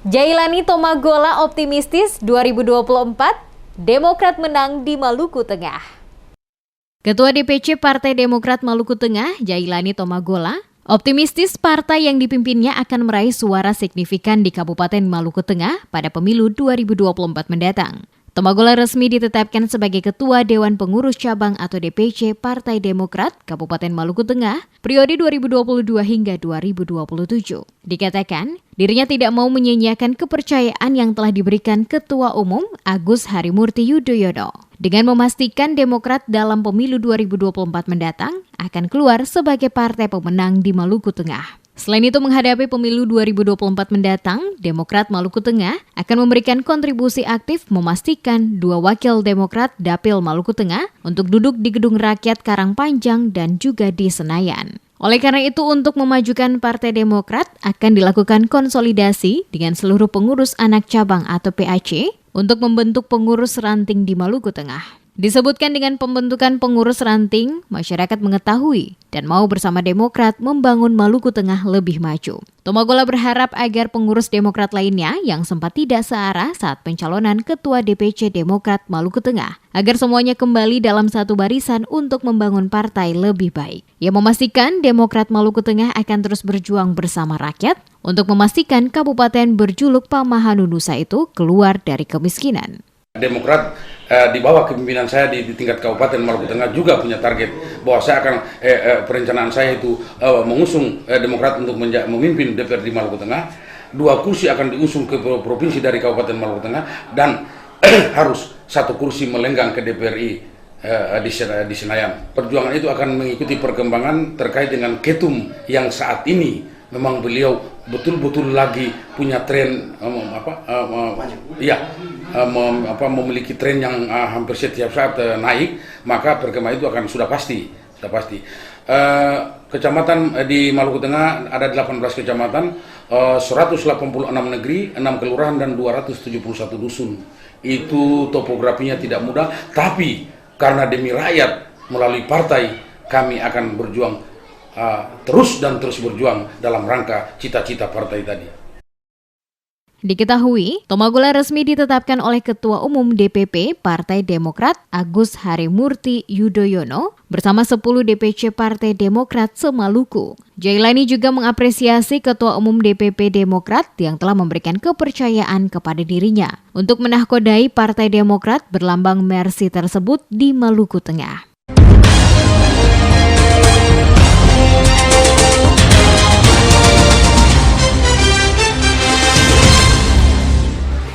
Jailani Tomagola optimistis 2024, Demokrat menang di Maluku Tengah. Ketua DPC Partai Demokrat Maluku Tengah, Jailani Tomagola, optimistis partai yang dipimpinnya akan meraih suara signifikan di Kabupaten Maluku Tengah pada pemilu 2024 mendatang. Tomagola resmi ditetapkan sebagai Ketua Dewan Pengurus Cabang atau DPC Partai Demokrat Kabupaten Maluku Tengah periode 2022 hingga 2027. Dikatakan, dirinya tidak mau menyia-nyiakan kepercayaan yang telah diberikan Ketua Umum Agus Harimurti Yudhoyono dengan memastikan Demokrat dalam pemilu 2024 mendatang akan keluar sebagai partai pemenang di Maluku Tengah. Selain itu, menghadapi pemilu 2024 mendatang, Demokrat Maluku Tengah akan memberikan kontribusi aktif memastikan 2 wakil Demokrat Dapil Maluku Tengah untuk duduk di Gedung Rakyat Karangpanjang dan juga di Senayan. Oleh karena itu, untuk memajukan Partai Demokrat akan dilakukan konsolidasi dengan seluruh pengurus anak cabang atau PAC untuk membentuk pengurus ranting di Maluku Tengah. Disebutkan dengan pembentukan pengurus ranting, masyarakat mengetahui dan mau bersama Demokrat membangun Maluku Tengah lebih maju. Tomagola berharap agar pengurus Demokrat lainnya yang sempat tidak searah saat pencalonan Ketua DPC Demokrat Maluku Tengah, agar semuanya kembali dalam satu barisan untuk membangun partai lebih baik. Ia memastikan Demokrat Maluku Tengah akan terus berjuang bersama rakyat untuk memastikan kabupaten berjuluk Pamahanu Nusa itu keluar dari kemiskinan. Demokrat di bawah kepemimpinan saya di tingkat Kabupaten Maluku Tengah juga punya target bahwa saya akan perencanaan saya itu mengusung Demokrat untuk memimpin DPR di Maluku Tengah. 2 kursi akan diusung ke provinsi dari Kabupaten Maluku Tengah dan harus 1 kursi melenggang ke DPRI di Senayan. Perjuangan itu akan mengikuti perkembangan terkait dengan ketum yang saat ini memang beliau betul-betul lagi punya tren memiliki tren yang hampir setiap saat naik, maka perkembangan itu akan sudah pasti. Kecamatan di Maluku Tengah ada 18 kecamatan, 186 negeri, 6 kelurahan dan 271 dusun. Itu topografinya tidak mudah, tapi karena demi rakyat melalui partai kami akan berjuang terus berjuang dalam rangka cita-cita partai tadi. Diketahui, Tomagola resmi ditetapkan oleh Ketua Umum DPP Partai Demokrat Agus Harimurti Yudhoyono bersama 10 DPC Partai Demokrat se-Maluku. Jailani juga mengapresiasi Ketua Umum DPP Demokrat yang telah memberikan kepercayaan kepada dirinya untuk menahkodai Partai Demokrat berlambang Mercy tersebut di Maluku Tengah.